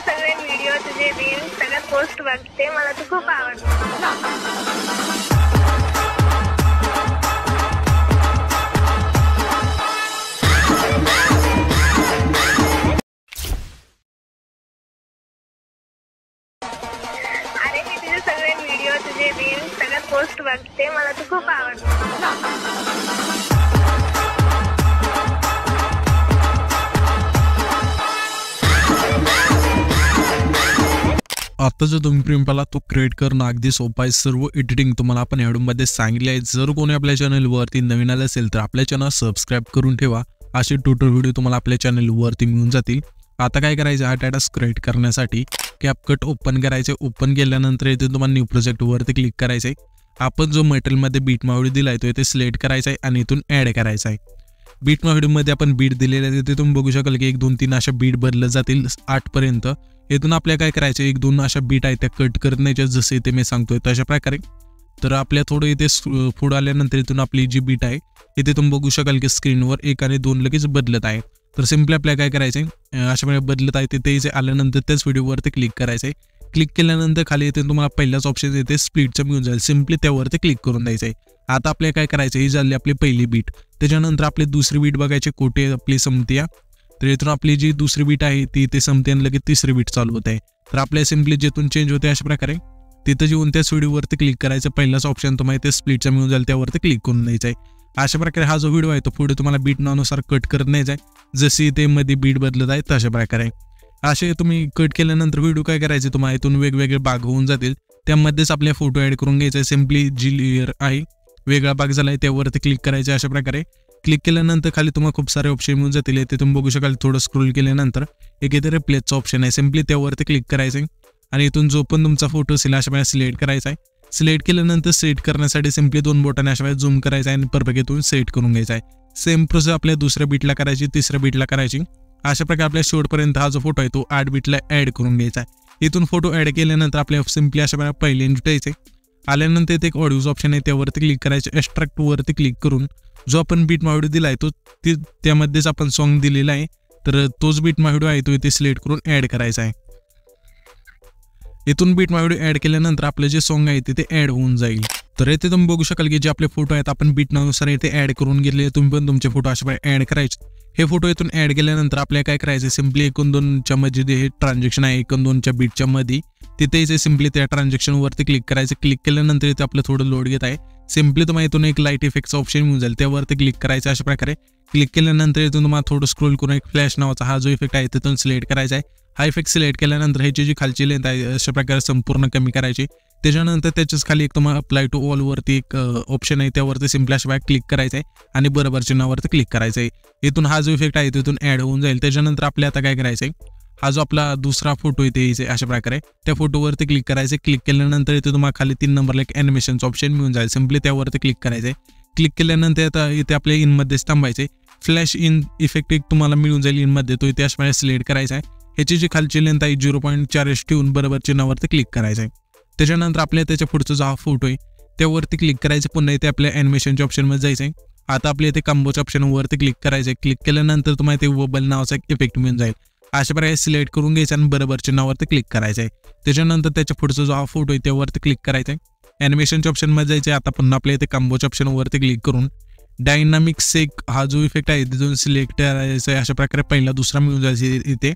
सगळे व्हिडिओ तुझे रील सगळ्या पोस्ट बघते, मला तू खूप आवडते. अरे मी तुझे सगळे व्हिडिओ तुझे रील सगळ्या पोस्ट बघते, मला तू खूप आवडते. आता जो तुम्ही प्रेमपाला तो क्रिएट करणं अगदी सोपं आहे. सर्व एडिटिंग तुम्हाला आपण व्हिडिओमध्ये सांगितले आहे. जर कोणी आपल्या चॅनलवरती नवीन आले असेल तर आपल्या चॅनल सबस्क्राईब करून ठेवा. असे टोटल व्हिडिओ तुम्हाला आपल्या चॅनलवरती मिळून जातील. आता काय करायचं, हा डाटा क्रिएट करण्यासाठी कॅपकट ओपन करायचे. ओपन केल्यानंतर इथे तुम्हाला न्यू प्रोजेक्टवरती क्लिक करायचं आहे. आपण जो मटेरियलमध्ये बीट मावडी दिलाय तो इथे सिलेक्ट करायचा आहे आणि इथून ॲड करायचा आहे. बीट मावडीमध्ये आपण बीट दिलेले आहे, तिथे तुम्ही बघू शकाल की 1 2 3 अशा बीट बदलत जातील 8 पर्यंत. इथून आपल्याला काय करायचं, 1 2 अशा बीट आहेत त्या कट करण्याच्या, जसे इथे मी सांगतोय तशा प्रकारे. तर आपल्या थोडं इथे पुढे आल्यानंतर इथून आपली जी बीट आहे इथे तुम्ही बघू शकाल की स्क्रीनवर 1 आणि 2 लगेच बदलत आहे. तर सिम्पली आपल्याला काय करायचं आहे, अशा प्रकारे बदलत आहे तिथे इथे आल्यानंतर त्याच व्हिडिओवरती क्लिक करायचं आहे. क्लिक केल्यानंतर खाली इथे तुम्हाला पहिलाच ऑप्शन येते स्प्लिटचं मिळून जाईल. सिम्पली त्यावरती क्लिक करून द्यायचं आहे. आता आपल्याला काय करायचं, ही झाली आपली पहिली बीट. त्याच्यानंतर आपली दुसरी बीट बघायची कुठे आपली संपते. तर इथून आपली जी दुसरी बीट आहे ती इथे संपते आणि लगेच तिसरी बीट चालू होत आहे. तर आपल्या सिम्पली जिथून चेंज होते अशा प्रकारे तिथं जेवून त्याच व्हिडिओवरती क्लिक करायचं. पहिलाच ऑप्शन तुम्हाला इथे स्प्लिटचा मिळून जाईल त्यावरती क्लिक करून द्यायचं आहे. अशा प्रकारे हा जो व्हिडिओ आहे तो पुढे तुम्हाला बीट नावानुसार कट करत न्यायचा आहे. जशी इथे मध्ये बीट बदलत आहे तशा प्रकारे असे तुम्ही कट केल्यानंतर व्हिडिओ काय करायचे, तुम्हाला इथून वेगवेगळे भाग होऊन जातील. त्यामध्येच आपले फोटो ॲड करून घ्यायचा आहे. सिम्पली जी लेअर आहे वेगळा भाग झाला आहे त्यावरती क्लिक करायचे. अशा प्रकारे क्लिक केल्यानंतर खाली तुम्हाला खूप सारे ऑप्शन मिळून जातील. ते तुम्ही बघू शकाल. थोडं स्क्रोल केल्यानंतर एक इथे रिप्लेसचा ऑप्शन आहे. सिम्पली त्यावरती क्लिक करायचं आहे आणि इथून जो पण तुमचा फोटो असेल अशा प्रकारे सिलेक्ट करायचा आहे. सिलेक्ट केल्यानंतर सेट करण्यासाठी सिम्पली 2 बोटाने अशा प्रकारे झूम करायचं आहे आणि परफेक्ट इथून सेट करून घ्यायचा आहे. सेम प्रोसेस आपल्या दुसऱ्या बीटला करायची, तिसऱ्या बीटला करायची. अशा प्रकारे आपल्या शेवटपर्यंत हा जो फोटो आहे तो 8 बीटला ॲड करून घ्यायचा आहे. इथून फोटो ॲड केल्यानंतर आपल्याला सिम्पली अशा प्रकारे पहिले जुटायचे. आल्यानंतर इथे एक ऑडिओज ऑप्शन आहे त्यावरती क्लिक करायचे. एक्स्ट्रॅक्ट वरती क्लिक करून जो आपण बीट मावडी दिला आहे तो त्यामध्येच आपण सॉन्ग दिलेला आहे. तर तोच बीट मावडी आहे तो इथे सिलेक्ट करून ॲड करायचा आहे. इथून बीट मावडी ॲड केल्यानंतर आपले जे सॉन्ग आहे ते ॲड होऊन जाईल. तर इथे तुम्ही बघू शकाल की जे आपले फोटो आहेत आपण बीट नावानुसार इथे ॲड करून घेतले. तुम्ही पण तुमचे फोटो अशा प्रकारे ॲड करायचे. हे फोटो इथून ॲड केल्यानंतर आपल्याला काय करायचं, सिम्पली 1 2च्या मध्ये हे ट्रान्झॅक्शन आहे 1 2च्या बीटच्या मध्ये तिथे इथे सिम्पली त्या ट्रान्झॅक्शनवरती क्लिक करायचं. क्लिक केल्यानंतर इथे आपलं थोडं लोड घेत आहे. सिम्पली तुम्हाला इथून एक लाईट इफेक्टचा ऑप्शन मिळून जाईल त्यावरती क्लिक करायचं. अशा प्रकारे क्लिक केल्यानंतर इथून तुम्हाला थोडं स्क्रोल करून एक फ्लॅश नावाचा हा जो इफेक्ट आहे तिथून सिलेक्ट करायचा आहे. हा इफेक्ट सिलेक्ट केल्यानंतर ह्याची जी खालची लेंथ आहे अशा प्रकारे संपूर्ण कमी करायची. त्याच्यानंतर त्याच्याच खाली एक तुम्हाला अप्लाय टू ऑल वरती एक ऑप्शन आहे त्यावरती सिम्पली अशा प्रकारे क्लिक करायचं आहे आणि बरोबर चिन्हावरती क्लिक करायचं आहे. इथून हा जो इफेक्ट आहे तिथून ॲड होऊन जाईल. त्याच्यानंतर आपल्या आता काय करायचं आहे, हा जो आपला दुसरा फोटो इथे अशा प्रकारे त्या फोटोवरती क्लिक करायचं. क्लिक केल्यानंतर इथे तुम्हाला खाली 3 नंबरला एक ॲनिमेशनचं ऑप्शन मिळून जाईल. सिम्पली त्यावरती क्लिक करायचं. क्लिक केल्यानंतर आता इथे आपल्या इनमध्येच थांबायचे. फ्लॅश इन इफेक्ट एक तुम्हाला मिळून जाईल इनमध्ये, तो इथे अशा प्रकारे सिलेक्ट करायचा आहे. ह्याची जी खालची लेंथ आहे 0.4 ठेवून बरोबर चिन्हावरती क्लिक करायचं आहे. त्याच्यानंतर आपल्या त्याच्या पुढचा जो हा फोटो आहे त्यावरती क्लिक करायचं. पुन्हा इथे आपल्या ॲनिमेशनच्या ऑप्शनमध्ये जायचं आहे. आता आपल्या इथे कॉम्बोच्या ऑप्शनवरती क्लिक करायचं. क्लिक केल्यानंतर तुम्हाला इथे वबल नावाचा एक इफेक्ट मिळून जाईल. अशा प्रकारे सिलेक्ट करून घ्यायचं आणि बरोबर चिन्हावरती क्लिक करायचं आहे. त्याच्यानंतर त्याच्या पुढचा जो हा फोटो आहे त्यावरती क्लिक करायचा आहे. ॲनिमेशनच्या ऑप्शनमध्ये जायचं आहे. आता पुन्हा आपल्या इथे कॉम्बोच्या ऑप्शनवरती क्लिक करून डायनामिक सेक हा जो इफेक्ट आहे तिथून सिलेक्ट करायचा आहे. अशा प्रकारे पहिला दुसरा मिळून जायचं. इथे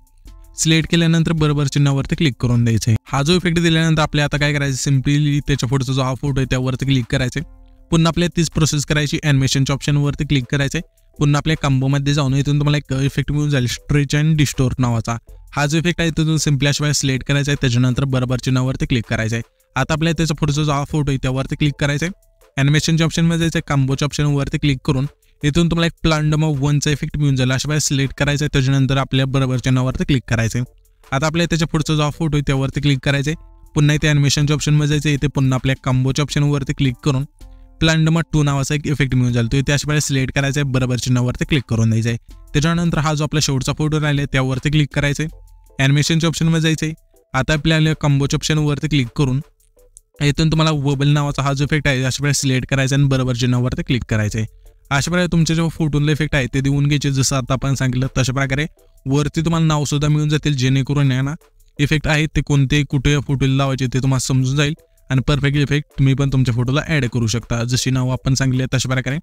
सिलेक्ट केल्यानंतर बरोबर चिन्हावरती क्लिक करून द्यायचं आहे. हा जो इफेक्ट दिल्यानंतर आपल्या आता काय करायचं, सिम्पली त्याच्या पुढचा जो हा फोटो आहे त्यावरती क्लिक करायचं. पुन्हा आपल्याला तीच प्रोसेस करायची. ॲनिमेशनच्या ऑप्शनवरती क्लिक करायचं. पुन्हा आपल्या कॉम्बोमध्ये जाऊन इथून तुम्हाला एक इफेक्ट मिळून जाईल स्ट्रेच अँड डिस्टोर्ट नावाचा. हा जो इफेक्ट आहे तिथून सिम्पली अशा सिलेक्ट करायचा आहे. त्याच्यानंतर बरोबर चिन्हावरती क्लिक करायचं आहे. आता आपल्याला त्याचा पुढचा जो हा फोटो आहे त्यावरती क्लिक करायचं आहे. ॲनिमेशनच्या ऑप्शनमध्ये जायचं आहे. कॉम्बोच्या ऑप्शनवरती क्लिक करून इथून तुम्हाला एक प्लांडमा 1चा इफेक्ट मिळून जाईल. अशा प्रकारे सिलेक्ट करायचं आहे. त्याच्यानंतर आपल्या बरोबर चिन्हावरती क्लिक करायचं आहे. आता आपल्या त्याच्या पुढचा जो हा फोटो आहे त्यावरती क्लिक करायचं आहे. पुन्हा इथे ॲनिमेशनच्या ऑप्शनमध्ये जायचं. इथे पुन्हा आपल्या कॉम्बोच्या ऑप्शनवरती क्लिक करून प्लांडमा 2 नावाचा एक इफेक्ट मिळून जाईल. तो इथे अशा प्रकारे सिलेक्ट करायचा आहे. बरोबर चिन्हावरती क्लिक करून द्यायचं आहे. त्याच्यानंतर हा जो आपला शेवटचा फोटो राहिला आहे त्यावरती क्लिक करायचं आहे. ॲनिमेशनच्या ऑप्शनमध्ये जायचं आहे. आता आपल्याला कॉम्बोच्या ऑप्शनवरती क्लिक करून इथून तुम्हाला वबल नावाचा हा जो इफेक्ट आहे अशा प्रकारे सिलेक्ट करायचा आणि बरोबर चिन्हावरती क्लिक करायचं आहे. अशा प्रकारे तुमचे जे फोटोला इफेक्ट आहे ते देऊन घ्यायचे. जसं आता आपण सांगितलं तशा प्रकारे वरती तुम्हाला नाव सुद्धा मिळून जातील जेणेकरून आहे ना इफेक्ट आहेत ते कोणते कुठे फोटोला लावायचे ते तुम्हाला समजून जाईल आणि परफेक्ट इफेक्ट तुम्ही पण तुमच्या फोटोला ॲड करू शकता, जशी नाव आपण सांगितले तशा प्रकारे.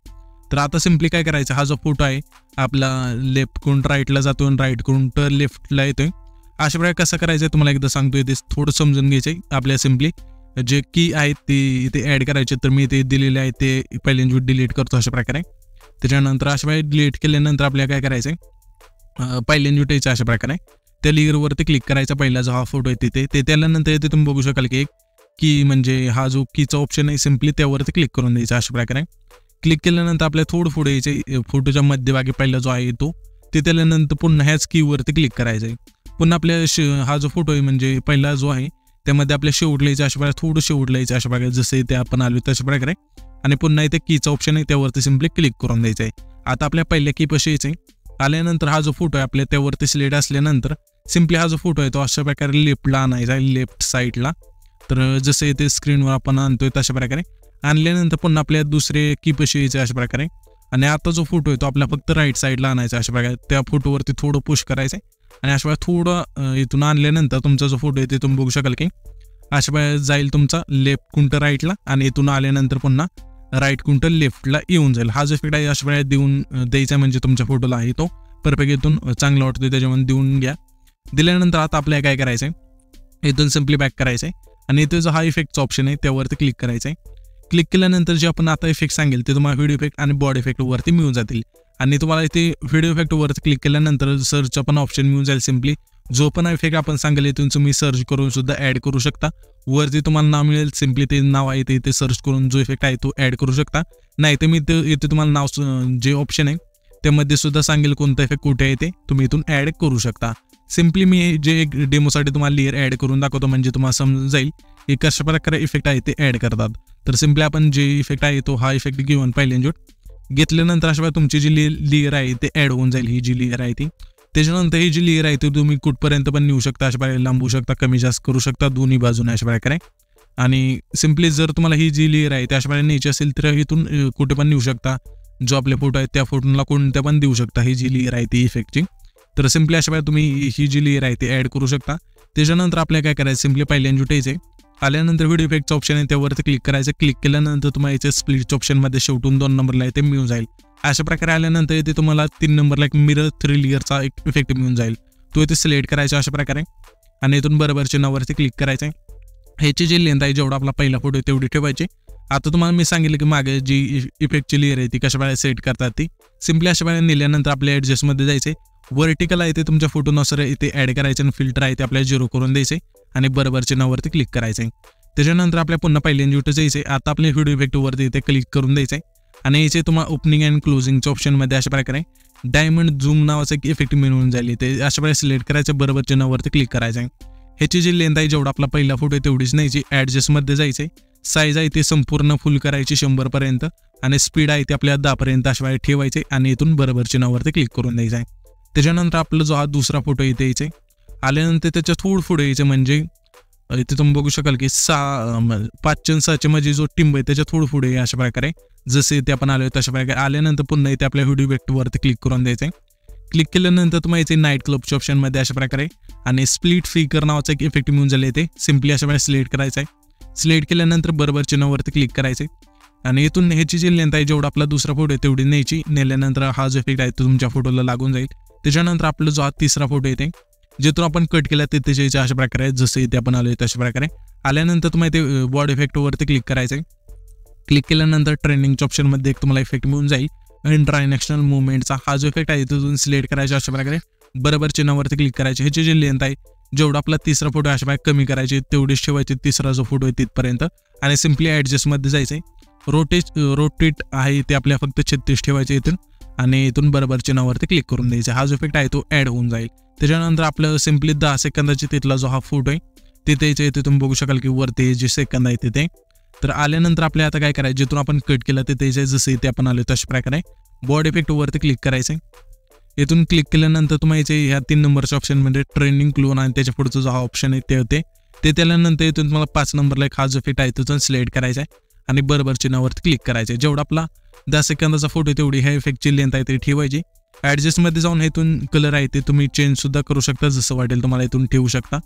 तर आता सिम्पली काय करायचं, हा जो फोटो आहे आपला लेफ्ट कडून राईटला जातो आणि राईट कडून तर लेफ्टला येतोय. अशा प्रकारे कसं करायचं तुम्हाला एकदा सांगतोय, ते थोडं समजून घ्यायचं आहे. आपल्या सिम्पली जे की आहेत ते इथे ॲड करायचे, तर मी ते दिलेले आहे ते पहिल्यांदा डिलीट करतो अशा प्रकारे. त्याच्यानंतर अशा प्रकारे डिलीट केल्यानंतर आपल्याला काय करायचं आहे, पहिल्यांदा यायचं अशा प्रकारे त्या लेअरवरती क्लिक करायचा. पहिला जो हा फोटो आहे तिथे ते त्यानंतर इथे तुम्ही बघू शकाल की एक की म्हणजे हा जो कीचा ऑप्शन आहे सिम्पली त्यावरती क्लिक करून द्यायचा अशा प्रकारे. क्लिक केल्यानंतर आपल्याला थोडं पुढे यायचं, फोटोच्या मध्यभागी पहिला जो आहे तो ते त्यानंतर पुन्हा ह्याच कीवरती क्लिक करायचं आहे. पुन्हा आपल्या हा जो फोटो आहे म्हणजे पहिला जो आहे त्यामध्ये आपल्या शेवटला यायचं अशा प्रकारे, थोडं शेवटला यायचं अशा प्रकारे जसं इथे आपण आलो तशा प्रकारे. आणि पुन्हा इथे कीचा ऑप्शन आहे त्यावरती सिम्पली क्लिक करून द्यायचं आहे. आता आपल्या पहिल्या की पाशी यायचं आल्यानंतर हा जो फोटो आहे आपल्या त्यावरती सिलेक्ट असल्यानंतर सिम्पली हा जो फोटो आहे तो अशा प्रकारे लेफ्टला आणायचा आहे, लेफ्ट साईडला. तर जसं इथे स्क्रीनवर आपण आणतोय तशा प्रकारे आणल्यानंतर पुन्हा आपल्या दुसरे की पाशी यायचे अशा प्रकारे. आणि आता जो फोटो आहे तो आपला फक्त राईट साईडला आणायचा अशा प्रकारे. त्या फोटोवरती थोडं पुश करायचं आहे आणि अशा प्रकारे थोडं इथून आणल्यानंतर तुमचा जो फोटो आहे ते तुम्ही बघू शकाल की अशा प्रकारे जाईल तुमचा लेफ्ट कुंट राईटला आणि इथून आल्यानंतर पुन्हा राईट कुंट लेफ्टला येऊन जाईल. हा जो इफेक्ट आहे अशा प्रकारे देऊन द्यायचा म्हणजे तुमच्या फोटोला आहे तो परफेक्ट इथून चांगला वाटतो त्याच्यामध्ये देऊन घ्या. दिल्यानंतर आता आपल्याला काय करायचं आहे, इथून सिम्पली बॅक करायचं आहे आणि इथे जो हा इफेक्टचा ऑप्शन आहे त्यावरती क्लिक करायचं आहे. क्लिक केल्यानंतर जे आपण आता इफेक्ट सांगेल ते तुम्हाला व्हिडिओ इफेक्ट आणि बॉडी इफेक्ट वरती मिळून जातील. आणि तुम्हाला इथे व्हिडिओ इफेक्ट वरती क्लिक केल्यानंतर सर्च पण ऑप्शन मिळून जाईल. सिम्पली जो पण इफेक्ट आपण सांगेल इथून तुम्ही सर्च करून सुद्धा ॲड करू शकता. वरती तुम्हाला नाव मिळेल, सिम्पली ते नाव आहे ते इथे सर्च करून जो इफेक्ट आहे तो ॲड करू शकता. नाही तर मी इथे तुम्हाला नाव जे ऑप्शन आहे त्यामध्ये सुद्धा सांगेल कोणता इफेक्ट कुठे आहे ते तुम्ही इथून ॲड करू शकता. सिम्पली मी जे एक डेमोसाठी तुम्हाला लेअर ॲड करून दाखवतो म्हणजे तुम्हाला समजून जाईल की कशा प्रकारे इफेक्ट आहे ते ॲड करतात. तर सिम्पली आपण जे इफेक्ट आहे तो हा इफेक्ट घेऊन पहिल्यांदा घेतल्यानंतर अशा तुमची जी लेअर आहे ते ॲड होऊन जाईल. ही जी लेअर आहे ती त्याच्यानंतर ही जी लेअर आहे ती तुम्ही कुठपर्यंत पण नेऊ शकता, अशा प्रकारे लांबवू शकता, कमी जास्त करू शकता दोन्ही बाजूने अशा प्रकारे. आणि सिम्पली जर तुम्हाला ही जी लेअर आहे त्या अशा प्रकारे न्यायची असेल तर इथून कुठे पण नेऊ शकता. जो आपले फोटो आहे त्या फोटोला कोणत्या पण देऊ शकता ही जी लेअर आहे ती इफेक्टची. तर सिम्पली अशा प्रकारे तुम्ही ही जी लेअर आहे ती ॲड करू शकता. त्याच्यानंतर आपल्याला काय करायचं, सिम्पली पहिल्यांदा उठायचं आल्यानंतर व्हिडिओ इफेक्टचं ऑप्शन आहे त्यावरती क्लिक करायचं. क्लिक केल्यानंतर तुम्हाला याच्या स्प्लिटच्या ऑप्शनमध्ये शेवटून 2 नंबरला आहे ते मिळून जाईल. अशा प्रकारे आल्यानंतर इथे तुम्हाला 3 नंबरला एक मिरर 3 लेअरचा एक इफेक्ट मिळून जाईल. तो इथे सिलेक्ट करायचा अशा प्रकारे आणि इथून बरोबर चिन्हावरती क्लिक करायचं आहे. ह्याची जी लेंथ आहे जेवढा आपला पहिला फोटो आहे तेवढी ठेवायची. आता तुम्हाला मी सांगितलं की मागे जी इफेक्टची लेअर आहे ती कशा प्रकारे सेट करतात ती सिम्पली अशा प्रकारे नेल्यानंतर आपल्या ॲडजस्टमध्ये जायचे. वर्टिकल आहे ते तुमच्या फोटोनुसार इथे ॲड करायचे आणि फिल्टर आहे ते आपल्याला 0 करून द्यायचे आणि बरोबर चिन्हावरती क्लिक करायचं. त्याच्यानंतर आपल्या पुन्हा पहिल्यांदा इथं जायचं. आता आपल्या व्हिडिओ इफेक्टवरती इथे क्लिक करून द्यायचं आहे आणि याचे तुम्हाला ओपनिंग अँड क्लोजिंगच्या ऑप्शनमध्ये अशा प्रकारे डायमंड झूम नावाचा एक इफेक्ट मिळून जाईल. ते अशा प्रकारे सिलेक्ट करायचं, बरोबर चिन्हावरती क्लिक करायचं आहे. ह्याची जी लेंथ आहे जेवढा आपला पहिला फोटो आहे तेवढीच न्यायची. ॲडजस्टमध्ये जायचं आहे. साईज आहे ते संपूर्ण फुल करायची 100पर्यंत आणि स्पीड आहे ते आपल्या 10पर्यंत अशा प्रकारे ठेवायचे आणि इथून बरोबर चिन्हावरती क्लिक करून द्यायचं आहे. त्याच्यानंतर आपला जो हा दुसरा फोटो इथे यायचा आहे. आल्यानंतर त्याच्या थोडं पुढे यायचं म्हणजे इथे तुम्ही बघू शकाल की 5 आणि 6 मध्ये जो टिंब आहे त्याच्या थोडं पुढे अशा प्रकारे जसे इथे आपण आलो तशा प्रकारे आल्यानंतर पुन्हा इथे आपल्या व्हिडिओ इफेक्टवरती क्लिक करून द्यायचं आहे. क्लिक केल्यानंतर तुम्हाला इथे नाईट क्लबच्या ऑप्शनमध्ये अशा प्रकारे आणि स्प्लिट फिकर नावाचा एक इफेक्ट मिळून झाले ते सिम्पली अशा प्रकारे सिलेक्ट करायचं आहे. सिलेक्ट केल्यानंतर बरोबर चिन्हावरती क्लिक करायचे आणि इथून ह्याची जी लेंथ आहे जेवढा आपला दुसरा फोटो आहे तेवढी न्यायची. नेल्यानंतर हा जो इफेक्ट आहे तो तुमच्या फोटोला लागून जाईल. त्याच्यानंतर आपला जो हा तिसरा फोटो येते जिथून आपण कट केला तिथे जायचे अशा प्रकारे जसं इथे आपण आलो तशा प्रकारे आल्यानंतर तुम्हाला इथे बॉडी इफेक्टवरती क्लिक करायचं आहे. क्लिक केल्यानंतर ट्रेंडिंगच्या ऑप्शनमध्ये एक तुम्हाला इफेक्ट मिळून जाईल. इंटरनॅशनल मुवमेंटचा हा जो इफेक्ट आहे तिथून सिलेक्ट करायचा अशा प्रकारे बरोबर चिन्हावरती क्लिक करायचे. ह्याची जी लेंथ आहे जेवढा आपला तिसरा फोटो अशा प्रकारे कमी करायची तेवढीच ठेवायची तिसरा जो फोटो आहे तिथपर्यंत आणि सिम्पली ॲडजस्टमध्ये जायचं आहे. रोटेट आहे ते आपल्या फक्त 36 ठेवायचे इथून आणि इथून बरोबर चिन्हावरती क्लिक करून द्यायचा. हा जो इफेक्ट आहे तो ॲड होऊन जाईल. त्याच्यानंतर आपलं सिम्पली 10 सेकंदाची तिथला जो हा फोटो आहे तिथे यायचं. इथे तुम्ही बघू शकाल की वरती जे सेकंद आहे तिथे. तर आल्यानंतर आपल्याला आता काय करायचं, जिथून आपण कट केला तिथे यायचं जसं इथे आपण आलो तशा प्रकारे बॉडी इफेक्टवरती क्लिक करायचं आहे. इथून क्लिक केल्यानंतर तुम्हाला याचे ह्या 3 नंबरच्या ऑप्शनमध्ये ट्रेंडिंग क्लोन आणि त्याच्या पुढचा जो हा ऑप्शन आहे ते होते ते त्यानंतर इथून तुम्हाला 5 नंबरला एक हा जो इफेक्ट आहे तिथून सिलेक्ट करायचा आहे आणि बरोबर चिन्हावरती क्लिक करायचं आहे. जेवढा आपला 10 सेकंदाचा फोटो तेवढी ह्या इफेक्टची लेंथ आहे ते ठेवायची. ॲडजस्टमध्ये जाऊन इथून कलर आहे ते तुम्ही चेंज सुद्धा करू शकता, जसं वाटेल तुम्हाला इथून ठेवू शकता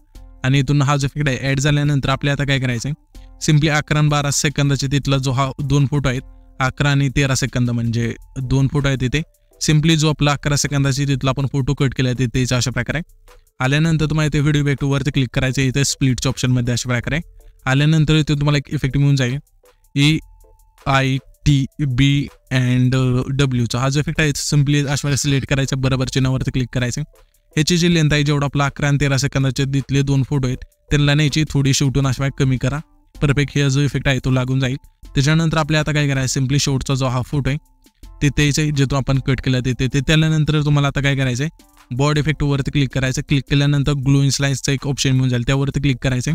आणि इथून हा जो इफेक्ट आहे ॲड झाल्यानंतर आपल्याला आता काय करायचं आहे, सिम्पली 11 आणि 12 सेकंदाचे तिथला जो हा 2 फोटो आहेत, 11 आणि 13 सेकंद म्हणजे 2 फोटो आहेत तिथे, सिम्पली जो आपला 11 सेकंदाची तिथला आपण फोटो कट केला आहे तिथे अशा प्रकारे आल्यानंतर तुम्हाला इथे व्हिडिओ इफेक्ट वरती क्लिक करायचं, इथे स्प्लिटच्या ऑप्शनमध्ये अशा प्रकारे आल्यानंतर इथे तुम्हाला एक इफेक्ट मिळून जाईल EITB अँड डब्ल्यूचा हा जो इफेक्ट आहे सिम्पली अशा प्रकारे सिलेक्ट करायचं, बरोबर चिन्हावरती क्लिक करायचं. ह्याची जी लेंथ आहे जेवढा आपला 11 आणि 13 सेकंदाचे तिथले 2 फोटो आहेत त्यांना न्यायची थोडी शेवटून अशा प्रकारे कमी करा. परफेक्ट हे जो इफेक्ट आहे तो लागून जाईल. त्याच्यानंतर आपल्या आता काय करायचं, सिम्पली शेवटचा जो हा फोटो आहे तिथे जे तो आपण कट केला ते त्यानंतर तुम्हाला आता काय करायचं आहे, बॉड इफेक्ट वरती क्लिक करायचं. क्लिक केल्यानंतर ग्लोइंग स्लाइसचा एक ऑप्शन मिळून जाईल, त्यावरती क्लिक करायचं.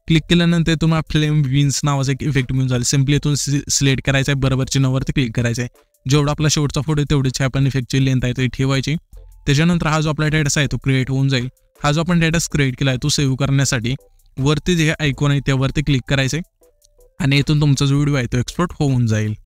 क्लिक केल्यानंतर तुम्हाला फ्लेम विन्स नावाचा एक इफेक्ट मिळून जाईल. सिम्पली इथून सिलेक्ट करायचं आहे, बरोबर चिन्हावरती क्लिक करायचं आहे. जेवढा आपला शेवटचा फोटो आहे तेवढीच आपण इफेक्टची लेंथ आहे ती ठेवायची. त्याच्यानंतर हा जो आपला स्टेटस आहे तो क्रिएट होऊन जाईल. हा जो आपण स्टेटस क्रिएट केला आहे तो सेव्ह करण्यासाठी वरती जे आयकॉन आहे त्यावरती क्लिक करायचं आणि इथून तुमचा जो व्हिडिओ आहे तो एक्सपोर्ट होऊन जाईल.